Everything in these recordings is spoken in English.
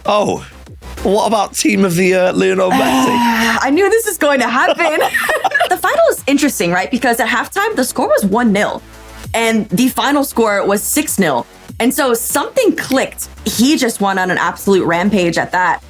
Oh, what about team of the year, Lionel Messi? I knew this was going to happen. The final is interesting, right? Because at halftime, the score was 1-0 and the final score was 6-0. And so something clicked. He just went on an absolute rampage at that.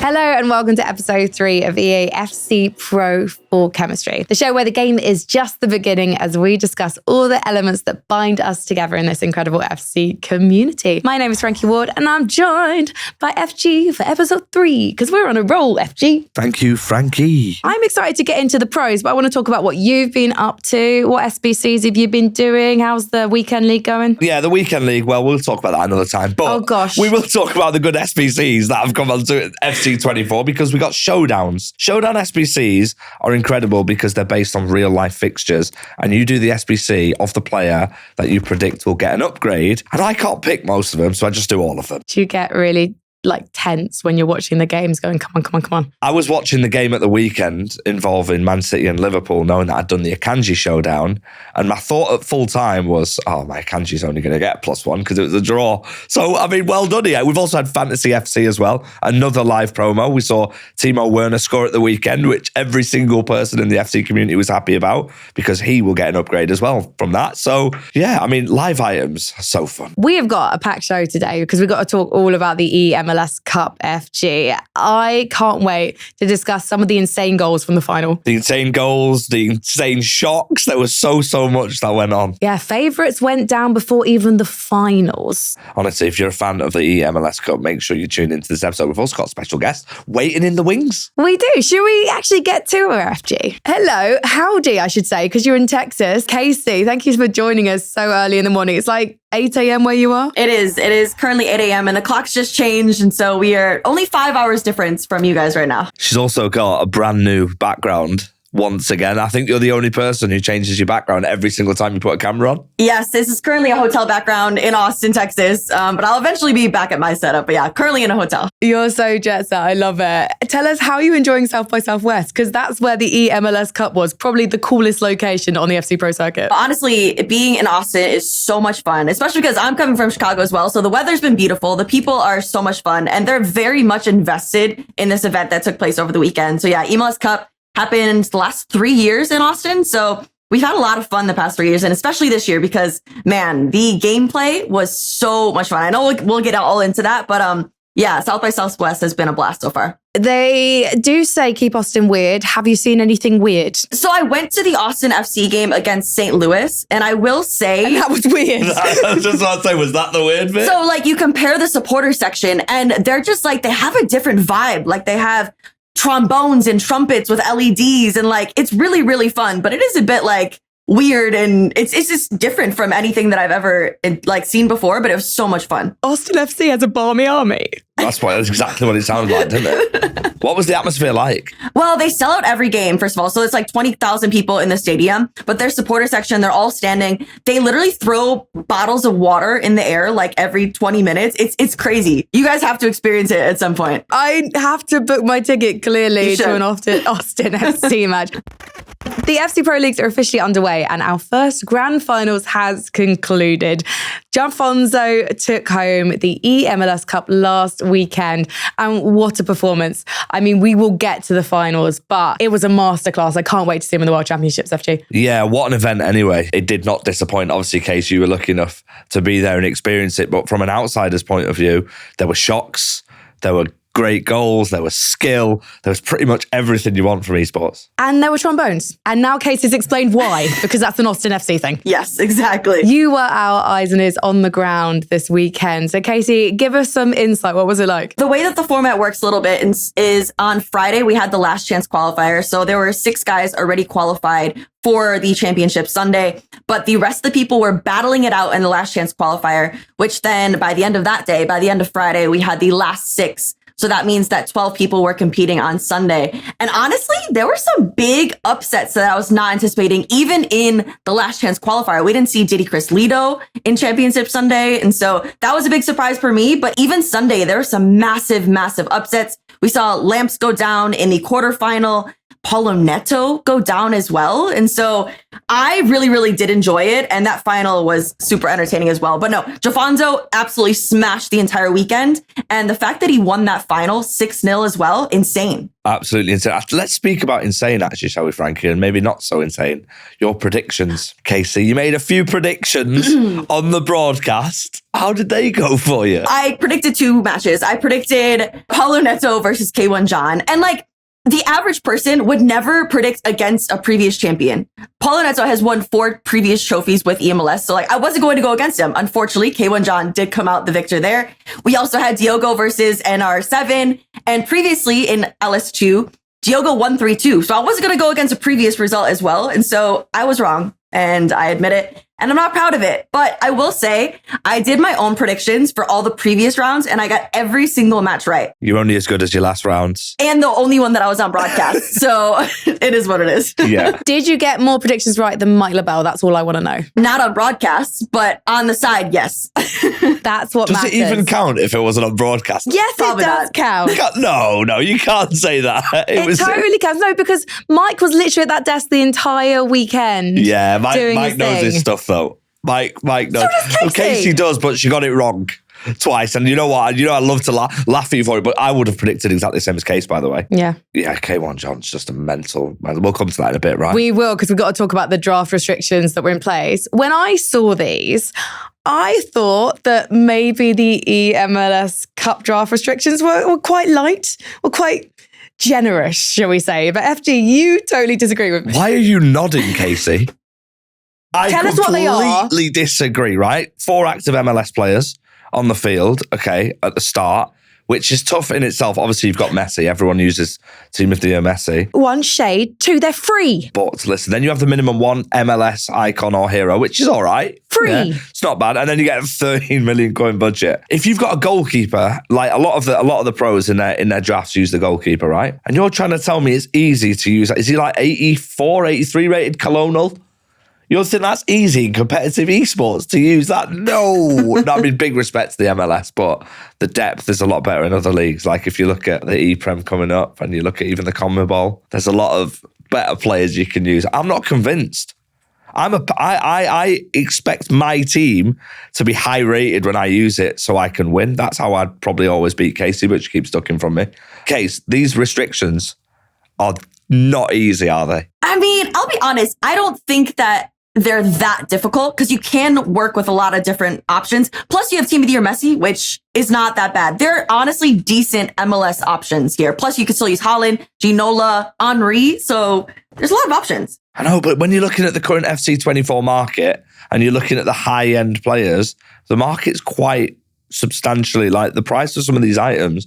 Hello and welcome to episode 3 of EA FC Pro for Chemistry, the show where the game is just the beginning as we discuss all the elements that bind us together in this incredible FC community. My name is Frankie Ward and I'm joined by FG for episode 3 because we're on a roll, FG. Thank you, Frankie. I'm excited to get into the pros, but I want to talk about what you've been up to. What SBCs have you been doing? How's the weekend league going? Yeah, the weekend league, well, we'll talk about that another time. But oh, gosh. We will talk about the good SBCs that have come onto FC 24 because we got showdowns. Showdown SBCs are incredible because they're based on real life fixtures and you do the SBC of the player that you predict will get an upgrade. And I can't pick most of them, so I just do all of them. Do you get really tense when you're watching the games going, come on? I was watching the game at the weekend involving Man City and Liverpool, knowing that I'd done the Akanji showdown. And my thought at full time was, my Akanji's only going to get +1 because it was a draw. So, I mean, well done here. We've also had Fantasy FC as well. Another live promo. We saw Timo Werner score at the weekend, which every single person in the FC community was happy about because he will get an upgrade as well from that. So, yeah, I mean, live items are so fun. We have got a packed show today because we've got to talk all about the eMLS Cup FG. I can't wait to discuss some of the insane goals from the final. The insane goals, the insane shocks. There was so much that went on. Yeah, favourites went down before even the finals. Honestly, if you're a fan of the eMLS Cup, make sure you tune into this episode. We've also got a special guest waiting in the wings. We do. Should we actually get to her, FG? Hello, howdy, I should say, because you're in Texas. Kacee, thank you for joining us so early in the morning. It's like 8 a.m. where you are? It is currently 8 a.m. and the clock's just changed. And so we are only 5 hours difference from you guys right now. She's also got a brand new background. Once again, I think you're the only person who changes your background every single time you put a camera on. Yes, this is currently a hotel background in Austin, Texas. But I'll eventually be back at my setup. But yeah, currently in a hotel. You're so jet set. I love it. Tell us how you're enjoying South by Southwest, because that's where the eMLS Cup was. Probably the coolest location on the FC Pro circuit. Honestly, being in Austin is so much fun, especially because I'm coming from Chicago as well. So the weather's been beautiful. The people are so much fun and they're very much invested in this event that took place over the weekend. So yeah, eMLS Cup happened the last 3 years in Austin. So we've had a lot of fun the past 3 years, and especially this year because, man, the gameplay was so much fun. I know we'll get all into that, but yeah, South by Southwest has been a blast so far. They do say keep Austin weird. Have you seen anything weird? So I went to the Austin FC game against St. Louis, and I will say... that was weird. I was just about to say, was that the weird bit? So, you compare the supporter section, and they're just, they have a different vibe. They have trombones and trumpets with LEDs and it's really, really fun, but it is a bit weird and it's just different from anything that I've ever seen before, but it was so much fun. Austin FC has a barmy army. That's exactly what it sounded like, didn't it? What was the atmosphere like? Well, they sell out every game, first of all. So it's 20,000 people in the stadium, but their supporter section, they're all standing. They literally throw bottles of water in the air every 20 minutes. It's crazy. You guys have to experience it at some point. I have to book my ticket clearly to an Austin FC match. The FC Pro Leagues are officially underway and our first grand finals has concluded. Jafonzo took home the eMLS Cup last weekend and what a performance. I mean, we will get to the finals, but it was a masterclass. I can't wait to see him in the World Championships, FG. Yeah, what an event anyway. It did not disappoint. Obviously, Kacee, you were lucky enough to be there and experience it, but from an outsider's point of view, there were shocks, there were great goals, there was skill, there was pretty much everything you want from esports. And there were trombones. And now Kacee's explained why, because that's an Austin FC thing. Yes, exactly. You were our eyes and ears on the ground this weekend. So Kacee, give us some insight. What was it like? The way that the format works a little bit is on Friday, we had the last chance qualifier. So there were 6 guys already qualified for the championship Sunday, but the rest of the people were battling it out in the last chance qualifier, which then by the end of that day, by the end of Friday, we had the last 6. So that means that 12 people were competing on Sunday. And honestly, there were some big upsets that I was not anticipating, even in the last chance qualifier. We didn't see Diddy Chris Lido in Championship Sunday. And so that was a big surprise for me. But even Sunday, there were some massive, massive upsets. We saw Lamps go down in the quarterfinal. Paulo Neto go down as well. And so I really, really did enjoy it. And that final was super entertaining as well. But no, Jafonzo absolutely smashed the entire weekend. And the fact that he won that final 6-0 as well, insane. Absolutely insane. Let's speak about insane, actually, shall we, Frankie? And maybe not so insane. Your predictions, Kacee. You made a few predictions on the broadcast. How did they go for you? I predicted 2 matches. I predicted Paulo Neto versus K1 John. And like, the average person would never predict against a previous champion. Paulo Neto has won 4 previous trophies with eMLS. So like, I wasn't going to go against him. Unfortunately, K1 John did come out the victor there. We also had Diogo versus NR7. And previously in LS2, Diogo won 3-2. So I wasn't going to go against a previous result as well. And so I was wrong. And I admit it. And I'm not proud of it. But I will say, I did my own predictions for all the previous rounds, and I got every single match right. You're only as good as your last rounds. And the only one that I was on broadcast. So it is what it is. Yeah. Did you get more predictions right than Mike LaBelle? That's all I want to know. Not on broadcast, but on the side, yes. That's what Does matters. it even count if it wasn't on broadcast? Yes, Probably it does not. count. No, you can't say that. It totally counts. No, because Mike was literally at that desk the entire weekend. Yeah, doing Mike his knows thing. his stuff, though. Mike knows. So does Kacee. Kacee does, but she got it wrong twice. And you know what? I love to laugh at you for it, but I would have predicted exactly the same as Kacee, by the way. Yeah. Yeah, K1 John's just a mental. We'll come to that in a bit, right? We will, because we've got to talk about the draft restrictions that were in place. When I saw these, I thought that maybe the eMLS Cup draft restrictions were quite light, or quite generous, shall we say. But FG, you totally disagree with me. Why are you nodding, Kacee? Tell us what they are. I completely disagree, right? 4 active MLS players on the field, okay, at the start, which is tough in itself. Obviously, you've got Messi. Everyone uses Team of the Year Messi. 1 shade, 2, they're free. But listen, then you have the minimum 1 MLS icon or hero, which is all right. Free. Yeah, it's not bad. And then you get a 13 million coin budget. If you've got a goalkeeper, like a lot of the pros in their drafts use the goalkeeper, right? And you're trying to tell me it's easy to use. Is he like 84, 83 rated Colonel? You think that's easy in competitive esports to use that? No. I mean, big respect to the MLS, but the depth is a lot better in other leagues. Like if you look at the E-Prem coming up and you look at even the CONMEBOL, there's a lot of better players you can use. I'm not convinced. I expect my team to be high rated when I use it so I can win. That's how I'd probably always beat Kacee, but she keeps ducking from me. Kacee, these restrictions are not easy, are they? I mean, I'll be honest. I don't think that they're that difficult because you can work with a lot of different options. Plus, you have Team of the Year Messi, which is not that bad. They're honestly decent MLS options here. Plus, you can still use Haaland, Ginola, Henry. So there's a lot of options. I know, but when you're looking at the current FC24 market and you're looking at the high-end players, the market's quite substantially, like the price of some of these items,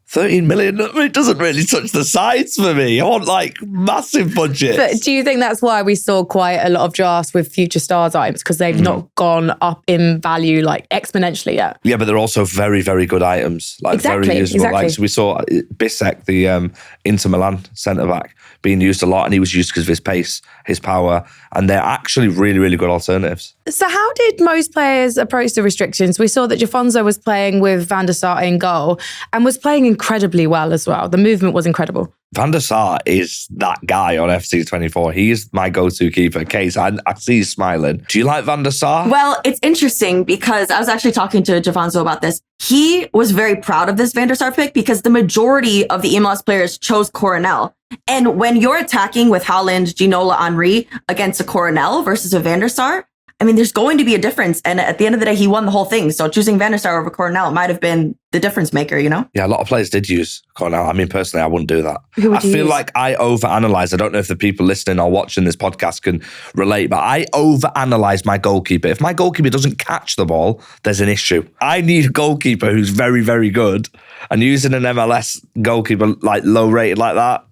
13 million, it doesn't really touch the sides for me. I want like massive budgets. But do you think that's why we saw quite a lot of drafts with future stars items? Because they've not gone up in value like exponentially yet. Yeah, but they're also very, very good items. Like very usable. Like, so we saw Bisek, the Inter Milan centre-back, being used a lot, and he was used because of his pace, his power, and they're actually really, really good alternatives. So how did most players approach the restrictions? We saw that Jafonzo was playing with Van der Sar in goal and was playing incredibly well as well. The movement was incredible. Van der Sar is that guy on FC24. He is my go-to keeper. Kacee, I see you smiling. Do you like Van der Sar? Well, it's interesting because I was actually talking to Jafonzo about this. He was very proud of this Van der Sar pick because the majority of the eMLS players chose Coronel. And when you're attacking with Haaland, Ginola, Henry against a Coronel versus a Van der Sar, I mean, there's going to be a difference. And at the end of the day, he won the whole thing. So choosing Van der Sar over Coronel might have been the difference maker, you know? Yeah, a lot of players did use Coronel. I mean, personally, I wouldn't do that. Who would I feel use? like I overanalyze. I don't know if the people listening or watching this podcast can relate, but I overanalyze my goalkeeper. If my goalkeeper doesn't catch the ball, there's an issue. I need a goalkeeper who's very, very good. And using an MLS goalkeeper like low rated like that,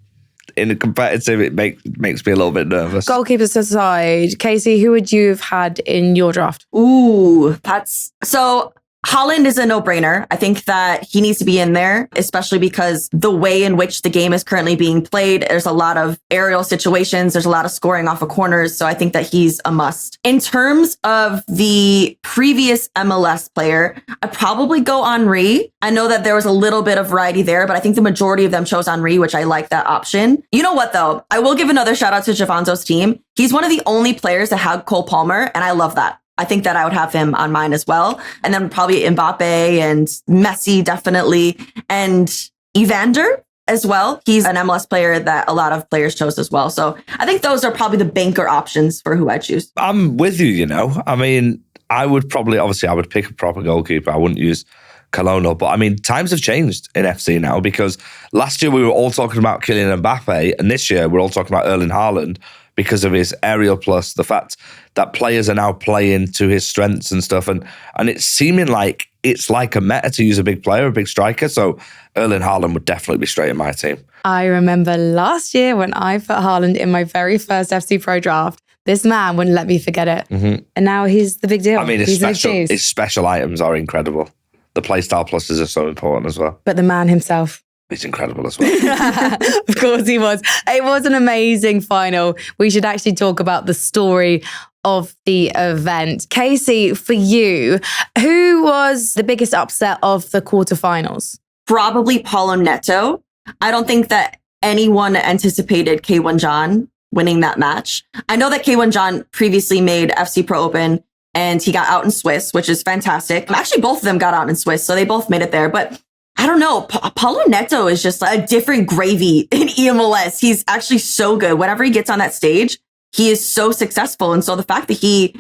in a competitive, it makes me a little bit nervous. Goalkeepers aside, Kacee, who would you have had in your draft? Ooh, that's so Haaland is a no-brainer. I think that he needs to be in there, especially because the way in which the game is currently being played, there's a lot of aerial situations. There's a lot of scoring off of corners. So I think that he's a must. In terms of the previous MLS player, I'd probably go Henry. I know that there was a little bit of variety there, but I think the majority of them chose Henry, which I like that option. You know what, though? I will give another shout out to Jafonzo's team. He's one of the only players that had Cole Palmer, and I love that. I think that I would have him on mine as well. And then probably Mbappe and Messi, definitely. And Evander as well. He's an MLS player that a lot of players chose as well. So I think those are probably the banker options for who I choose. I'm with you, you know. I mean, I would probably, obviously, I would pick a proper goalkeeper. I wouldn't use Colonel. But I mean, times have changed in FC now, because last year we were all talking about Kylian Mbappe, and this year we're all talking about Erling Haaland because of his aerial plus, the fact that players are now playing to his strengths and stuff. And it's seeming like it's like a meta to use a big player, a big striker. So Erling Haaland would definitely be straight in my team. I remember last year when I put Haaland in my very first FC Pro draft, this man wouldn't let me forget it. Mm-hmm. And now he's the big deal. I mean, his special items are incredible. The playstyle pluses are so important as well. But the man himself, he's incredible as well. Of course he was. It was an amazing final. We should actually talk about the story of the event. Kacee, for you, who was the biggest upset of the quarterfinals? Probably Paulo Neto. I don't think that anyone anticipated K1 John winning that match. I know that K1 John previously made FC Pro Open and he got out in Swiss, which is fantastic. Actually, both of them got out in Swiss, so they both made it there. But I don't know. Paulo Neto is just a different gravy in eMLS. He's actually so good. Whenever he gets on that stage, he is so successful. And so the fact that he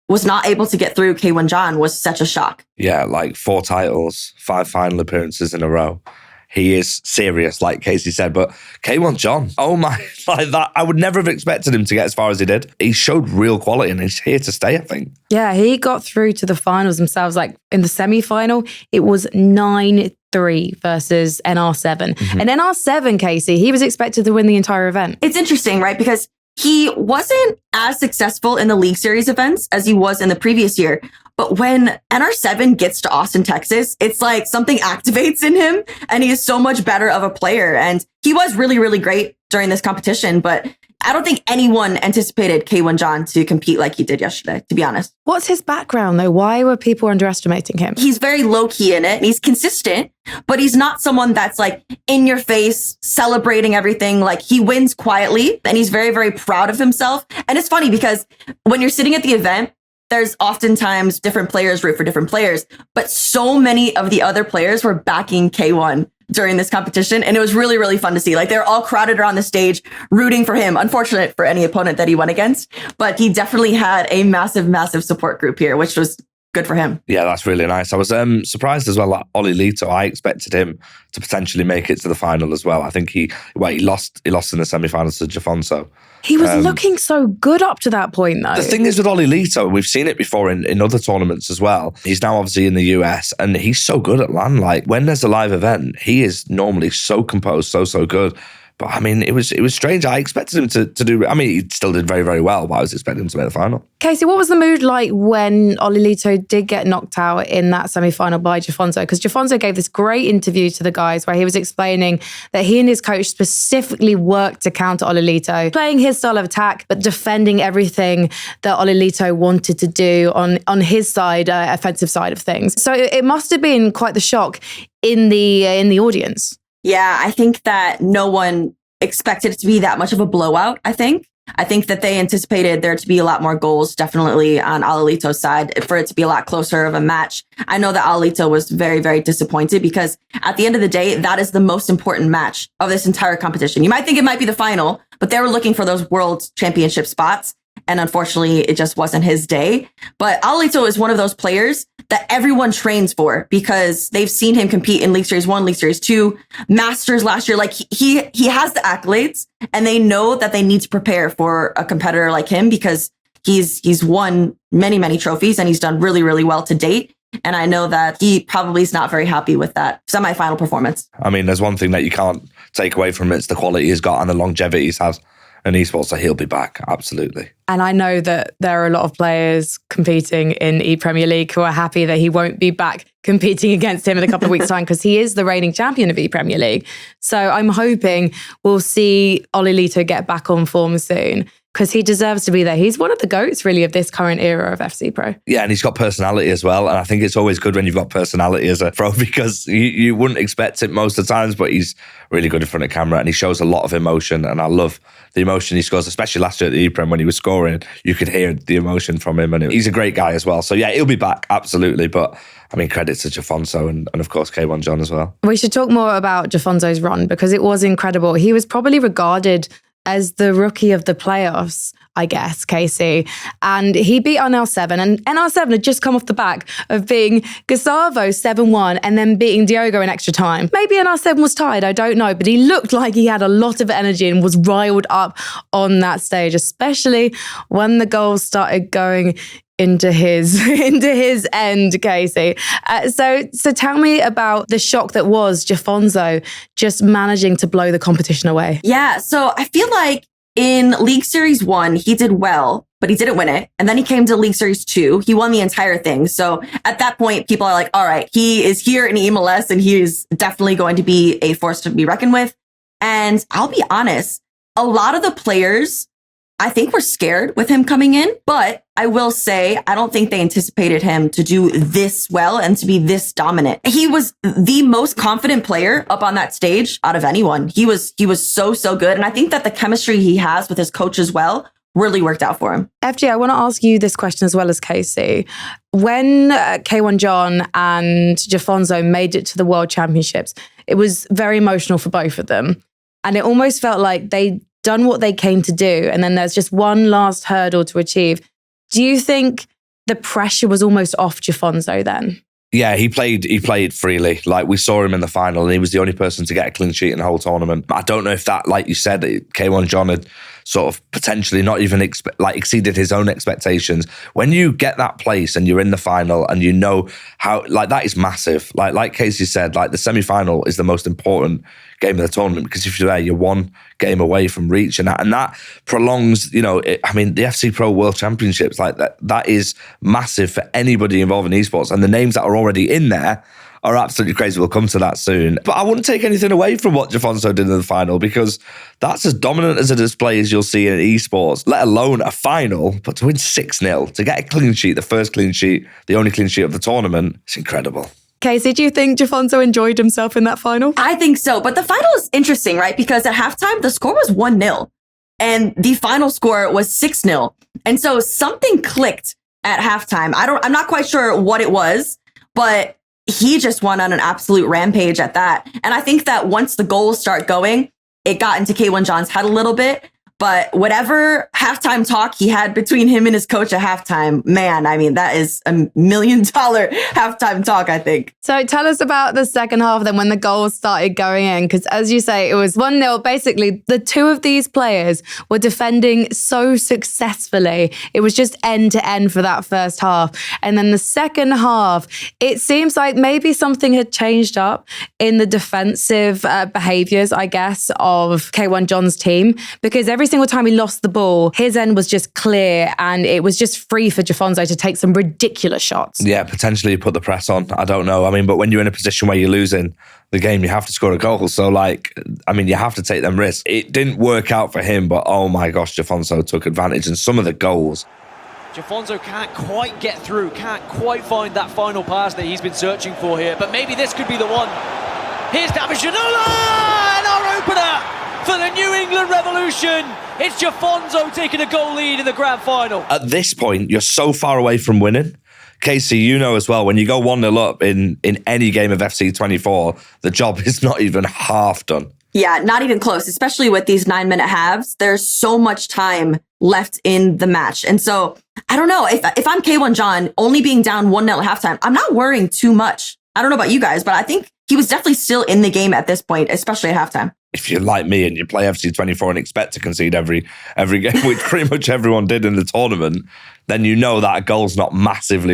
was not able to get through K1 John was such a shock. Yeah, like 4 titles, 5 final appearances in a row. He is serious, like Kacee said. But K1 John, oh my, like that. I would never have expected him to get as far as he did. He showed real quality and he's here to stay, I think. Yeah, he got through to the finals themselves. Like in the semi-final, it was 9-3 versus NR7. Mm-hmm. And NR7, Kacee, he was expected to win the entire event. It's interesting, right? Because he wasn't as successful in the League Series events as he was in the previous year. But when NR7 gets to Austin, Texas, it's like something activates in him and he is so much better of a player. And he was really, really great during this competition. But I don't think anyone anticipated K1 John to compete like he did yesterday, to be honest. What's his background, though? Why were people underestimating him? He's very low-key in it and he's consistent, but he's not someone that's like in your face, celebrating everything. Like he wins quietly and he's very, very proud of himself. And it's funny because when you're sitting at the event, there's oftentimes different players root for different players, but so many of the other players were backing K1 during this competition. And it was really, really fun to see. Like they're all crowded around the stage rooting for him. Unfortunate for any opponent that he went against, but he definitely had a massive, massive support group here, which was good for him. Yeah, that's really nice. I was surprised as well that Oli Lito, I expected him to potentially make it to the final as well. I think he lost in the semi-finals to Jafonso. He was looking so good up to that point, though. The thing is with Oli Lito, we've seen it before in other tournaments as well. He's now obviously in the US and he's so good at LAN. Like when there's a live event, he is normally so composed, so good. But I mean, it was strange. I expected him to do, I mean, he still did very, very well, but I was expecting him to make the final. Kacee, what was the mood like when Oli Lito did get knocked out in that semi-final by Jafonso? Because Jafonso gave this great interview to the guys where he was explaining that he and his coach specifically worked to counter Oli Lito, playing his style of attack, but defending everything that Oli Lito wanted to do on his side, offensive side of things. So it must have been quite the shock in the audience. Yeah, I think that no one expected it to be that much of a blowout, I think that they anticipated there to be a lot more goals, definitely on Alolito's side, for it to be a lot closer of a match. I know that Alolito was very, very disappointed because at the end of the day, that is the most important match of this entire competition. You might think it might be the final, but they were looking for those world championship spots. And unfortunately, it just wasn't his day. But Alolito is one of those players that everyone trains for because they've seen him compete in League Series 1, League Series 2, Masters last year. Like he has the accolades and they know that they need to prepare for a competitor like him because he's won many, many trophies and he's done really, really well to date. And I know that he probably is not very happy with that semifinal performance. I mean, there's one thing that you can't take away from it. It's the quality he's got and the longevity he's had in esports, so he'll be back, absolutely. And I know that there are a lot of players competing in ePremier League who are happy that he won't be back competing against him in a couple of weeks' time, because he is the reigning champion of ePremier League. So I'm hoping we'll see Olilito get back on form soon, because he deserves to be there. He's one of the GOATs, really, of this current era of FC Pro. Yeah, and he's got personality as well. And I think it's always good when you've got personality as a pro, because you wouldn't expect it most of the times, but he's really good in front of camera and he shows a lot of emotion. And I love the emotion he scores, especially last year at the ePrem when he was scoring. You could hear the emotion from him, and he's a great guy as well. So yeah, he'll be back, absolutely. But I mean, credit to Jafonso and of course K1 John as well. We should talk more about Jafonso's run, because it was incredible. He was probably regarded as the rookie of the playoffs, I guess, Kacee. And he beat NR7, and NR7 had just come off the back of being Gustavo 7-1 and then beating Diogo in extra time. Maybe NR7 was tired, I don't know, but he looked like he had a lot of energy and was riled up on that stage, especially when the goals started going into his end, Kacee. So tell me about the shock that was Jafonso just managing to blow the competition away. Yeah, so I feel like in League Series 1, he did well, but he didn't win it. And then he came to League Series 2. He won the entire thing. So at that point, people are like, all right, he is here in eMLS and he is definitely going to be a force to be reckoned with. And I'll be honest, a lot of the players, I think, were scared with him coming in, but I will say, I don't think they anticipated him to do this well and to be this dominant. He was the most confident player up on that stage out of anyone. He was so good. And I think that the chemistry he has with his coach as well really worked out for him. FG, I want to ask you this question as well as Kacee. When K1 John and Jafonso made it to the World Championships, it was very emotional for both of them. And it almost felt like they'd done what they came to do, and then there's just one last hurdle to achieve. Do you think the pressure was almost off Jafonso then? Yeah, he played freely. Like, we saw him in the final and he was the only person to get a clean sheet in the whole tournament. I don't know if that, like you said, K1 John had sort of potentially not even exceeded his own expectations. When you get that place and you're in the final and you know how, like, that is massive. Like Kacee said, like, the semi-final is the most important game of the tournament, because if you're there, you're one game away from reaching that, and that prolongs, you know, the FC Pro World Championships, like that is massive for anybody involved in esports, and the names that are already in there are absolutely crazy. We'll come to that soon. But I wouldn't take anything away from what Jafonso did in the final, because that's as dominant as a display as you'll see in esports, let alone a final. But to win 6-0, to get a clean sheet, the first clean sheet, the only clean sheet of the tournament, it's incredible. Kacee, do you think Jafonso enjoyed himself in that final? I think so. But the final is interesting, right? Because at halftime, the score was 1-0 and the final score was 6-0. And so something clicked at halftime. I'm not quite sure what it was, but he just went on an absolute rampage at that. And I think that once the goals start going, it got into K1 John's head a little bit. But whatever halftime talk he had between him and his coach at halftime, man, I mean, that is $1 million halftime talk, I think. So tell us about the second half then, when the goals started going in, because as you say, it was 1-0. Basically, the two of these players were defending so successfully. It was just end to end for that first half. And then the second half, it seems like maybe something had changed up in the defensive behaviors, I guess, of K1 John's team, because every single time he lost the ball, his end was just clear and it was just free for Jafonso to take some ridiculous shots. Yeah, potentially put the press on. I don't know. I mean, but when you're in a position where you're losing the game, you have to score a goal. So, you have to take them risks. It didn't work out for him, but oh my gosh, Jafonso took advantage, and some of the goals. Jafonso can't quite get through, can't quite find that final pass that he's been searching for here, but maybe this could be the one. Here's David Ginola, and our opener for the New England Revolution. It's Jafonso taking a goal lead in the grand final. At this point, you're so far away from winning. Kacee, you know as well, when you go 1-0 up in any game of FC 24, the job is not even half done. Yeah, not even close, especially with these 9-minute halves. There's so much time left in the match. And so, I don't know, if I'm K1 John, only being down 1-0 at halftime, I'm not worrying too much. I don't know about you guys, but I think he was definitely still in the game at this point, especially at halftime. if you're like me and you play FC24 and expect to concede every game, which pretty much everyone did in the tournament, then you know that a goal's not massively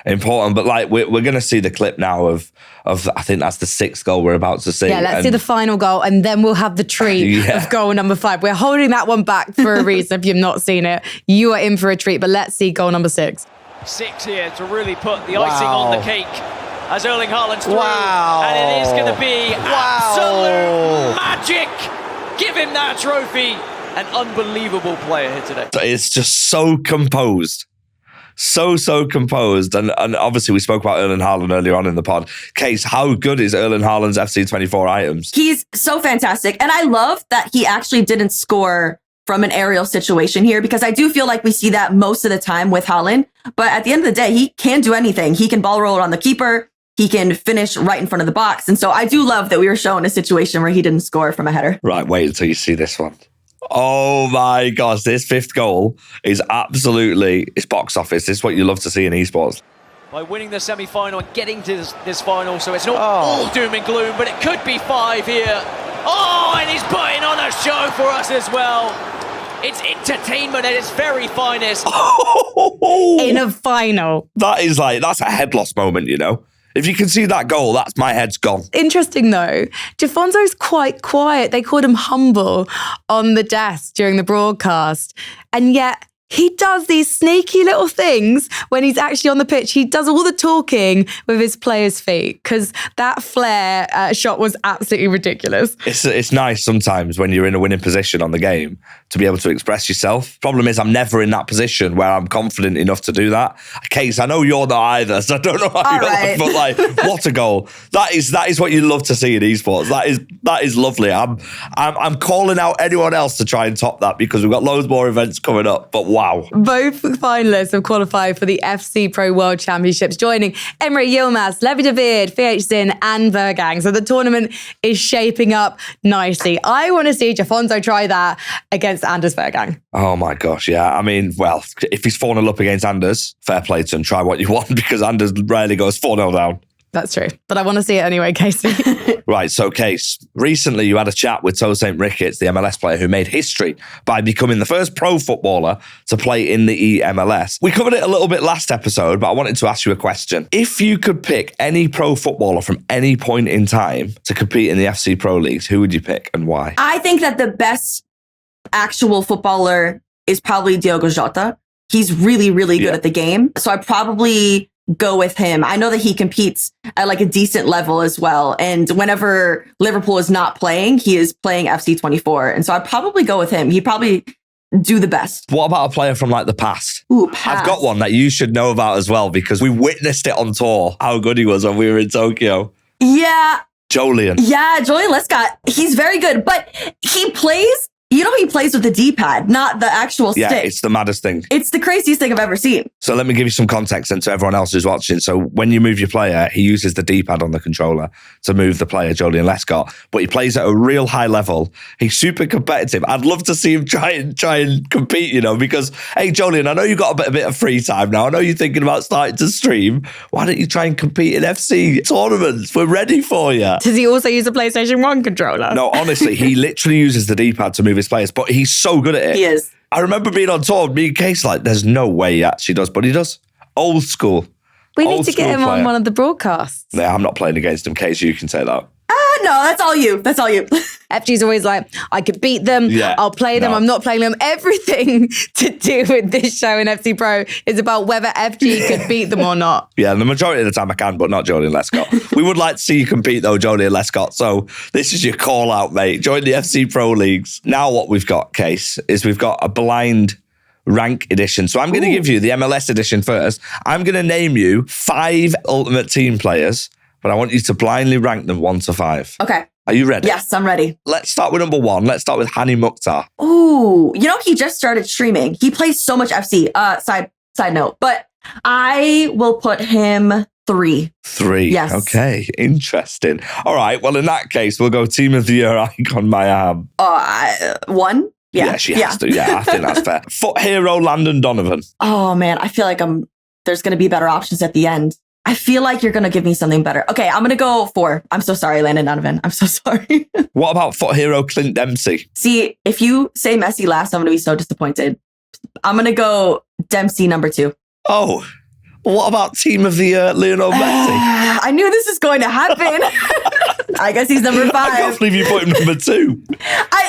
important. But like we're going to see the clip now of I think that's the 6th goal we're about to see. Yeah, let's see the final goal, and then we'll have the treat of goal number 5. We're holding that one back for a reason. If you've not seen it, you are in for a treat. But let's see goal number 6. 6 here to really put the icing on the cake as Erling Haaland's through. And it is going to be absolute magic. Give him that trophy. An unbelievable player here today. It's just so composed. So composed. And obviously we spoke about Erling Haaland earlier on in the pod. Kacee, how good is Erling Haaland's FC24 items? He's so fantastic. And I love that he actually didn't score from an aerial situation here, because I do feel like we see that most of the time with Haaland. But at the end of the day, he can do anything. He can ball roll on the keeper. He can finish right in front of the box. And so I do love that we were shown a situation where he didn't score from a header. Right, wait until you see this one. Oh my gosh, this 5th goal is absolutely, it's box office. This is what you love to see in esports. By winning the semi-final and getting to this final, so it's not all doom and gloom, but it could be 5 here. Oh, and he's putting on a show for us as well. It's entertainment at its very finest. In a final. That's a head loss moment, you know? If you can see that goal, that's my head's gone. Interesting though, Jafonso's quite quiet. They called him humble on the desk during the broadcast. And yet he does these sneaky little things when he's actually on the pitch. He does all the talking with his players' feet, because that flare shot was absolutely ridiculous. It's nice sometimes when you're in a winning position on the game to be able to express yourself. Problem is, I'm never in that position where I'm confident enough to do that. Kacee, I know you're not either, so I don't know how you're like, but like, what a goal. That is what you love to see in esports. That is lovely. I'm calling out anyone else to try and top that, because we've got loads more events coming up, but wow. Both finalists have qualified for the FC Pro World Championships, joining Emre Yilmaz, Levi David, FH Zin and Vergang. So the tournament is shaping up nicely. I want to see Jafonso try that against Anders Vergang. Oh my gosh, yeah. I mean, well, if he's 4-0 up against Anders, fair play to him, try what you want, because Anders rarely goes 4-0 down. That's true. But I want to see it anyway, Kacee. Right, so Kacee, recently you had a chat with Toe St. Ricketts, the MLS player who made history by becoming the first pro footballer to play in the eMLS. We covered it a little bit last episode, but I wanted to ask you a question. If you could pick any pro footballer from any point in time to compete in the FC Pro Leagues, who would you pick and why? I think that the best actual footballer is probably Diogo Jota. He's really good at the game. So I probably go with him. I know that he competes at like a decent level as well. And whenever Liverpool is not playing, he is playing FC24. And so I'd probably go with him. He'd probably do the best. What about a player from like the past? Ooh, past. I've got one that you should know about as well, because we witnessed it on tour, how good he was when we were in Tokyo. Yeah. Joleon. Yeah, Joleon Lescott. He's very good, but he plays, he plays with the D-pad, not the actual stick. Yeah, it's the maddest thing. It's the craziest thing I've ever seen. So let me give you some context and to everyone else who's watching. So when you move your player, he uses the D-pad on the controller to move the player, Joleon Lescott, but he plays at a real high level. He's super competitive. I'd love to see him try and compete, because, hey, Joleon, I know you've got a bit of free time now. I know you're thinking about starting to stream. Why don't you try and compete in FC tournaments? We're ready for you. Does he also use a PlayStation 1 controller? No, honestly, he literally uses the D-pad to move his players, but he's so good at it. He is. I remember being on tour, me and Kacee, like, there's no way he actually does, but he does. Old school. We need to get him on one of the broadcasts. Yeah, I'm not playing against him. Kacee, you can say that. No, that's all you. That's all you. FG's always like, I could beat them. Yeah, I'll play them. no. I'm not playing them. Everything to do with this show in FC Pro is about whether FG could beat them or not. Yeah, the majority of the time I can, but not Joleon Lescott. We would like to see you compete, though, Joleon Lescott. So this is your call out, mate. Join the FC Pro Leagues. Now what we've got, Kacee, is we've got a blind rank edition. So I'm going to give you the MLS edition first. I'm going to name you 5 Ultimate Team players, but I want you to blindly rank them 1 to 5. Okay. Are you ready? Yes, I'm ready. Let's start with number 1. Let's start with Hani Mukhtar. Ooh, he just started streaming. He plays so much FC. Side note, but I will put him 3. 3. Yes. Okay. Interesting. All right. Well, in that case, we'll go Team of the Year icon Mayam. 1? Yeah, she has to. Yeah, I think that's fair. Foot hero Landon Donovan. Oh man, I feel like there's going to be better options at the end. I feel like you're going to give me something better. Okay, I'm going to go 4. I'm so sorry, Landon Donovan. I'm so sorry. What about foot hero Clint Dempsey? See, if you say Messi last, I'm going to be so disappointed. I'm going to go Dempsey number 2. Oh, what about team of the year Lionel Messi? I knew this was going to happen. I guess he's number 5. I can't believe you put him number 2.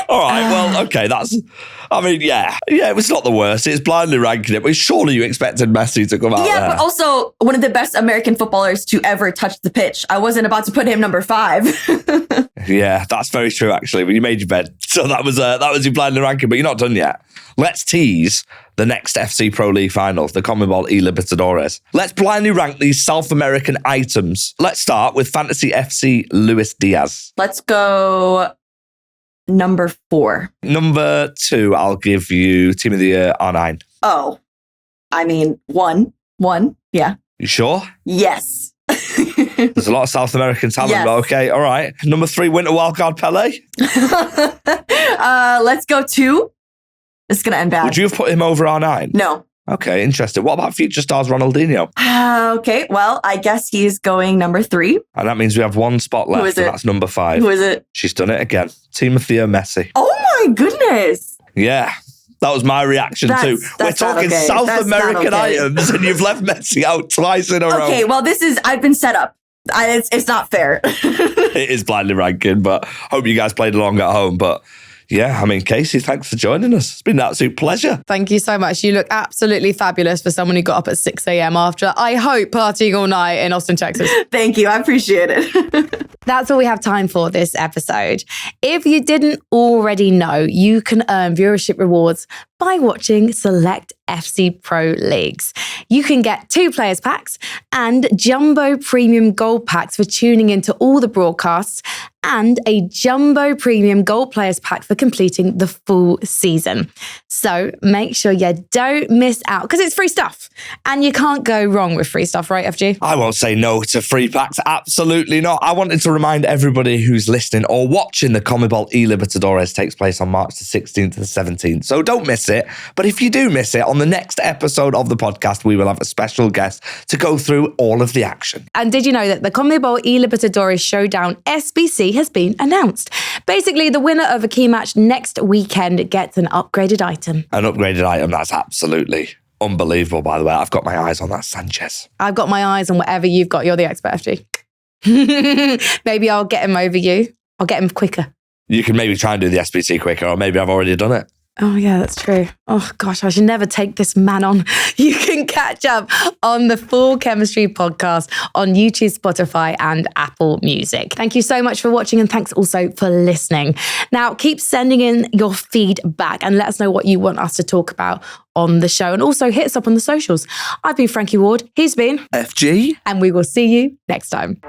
All right, well, okay, it was not the worst. It's blindly ranking it, but surely you expected Messi to come out there. But also one of the best American footballers to ever touch the pitch. I wasn't about to put him number 5. Yeah, that's very true, actually. But you made your bed. So that was your blindly ranking, but you're not done yet. Let's tease the next FC Pro League final, the CONMEBOL eLibertadores. Let's blindly rank these South American items. Let's start with Fantasy FC Luis Diaz. Let's go number 4. Number 2, I'll give you Team of the Year R9. Oh, I mean, 1. Yeah. You sure? Yes. There's a lot of South American talent, Yes. but okay, all right. Number 3, Winter Wildcard Pele. Let's go 2. It's going to end bad. Would you have put him over R9? No. Okay, interesting. What about Future Stars Ronaldinho? Okay, well, I guess he's going number 3. And that means we have 1 spot left, Who is and it? that's number 5. Who is it? She's done it again. Team of the Year Messi. Oh my goodness. Yeah, that was my reaction too. We're That's not talking okay. South That's not American okay. items, and you've left Messi out twice in a row. Okay, well, I've been set up. It's not fair. It is blindly ranking, but hope you guys played along at home. But yeah, I mean, Kacee, thanks for joining us. It's been an absolute pleasure. Thank you so much. You look absolutely fabulous for someone who got up at 6 a.m. after, I hope, partying all night in Austin, Texas. Thank you. I appreciate it. That's all we have time for this episode. If you didn't already know, you can earn viewership rewards by watching select FC Pro leagues. You can get 2 players packs and jumbo premium gold packs for tuning into all the broadcasts, and a jumbo premium gold players pack for completing the full season. So make sure you don't miss out, because it's free stuff and you can't go wrong with free stuff, right, FG? I won't say no to free packs. Absolutely not. I wanted to remind everybody who's listening or watching the CONMEBOL eLibertadores takes place on March the 16th to the 17th. So don't miss it. But if you do miss it, on the next episode of the podcast, we will have a special guest to go through all of the action. And did you know that the CONMEBOL eLibertadores Showdown SBC has been announced? Basically, the winner of a key match next weekend gets an upgraded item. An upgraded item, that's absolutely unbelievable, by the way. I've got my eyes on that Sanchez. I've got my eyes on whatever you've got. You're the expert, FG. Maybe I'll get him over you. I'll get him quicker. You can maybe try and do the SBC quicker, or maybe I've already done it. Oh, yeah, that's true. Oh, gosh, I should never take this man on. You can catch up on the Full Chemistry podcast on YouTube, Spotify, and Apple Music. Thank you so much for watching, and thanks also for listening. Now, keep sending in your feedback and let us know what you want us to talk about on the show. And also hit us up on the socials. I've been Frankie Ward. He's been FG. And we will see you next time.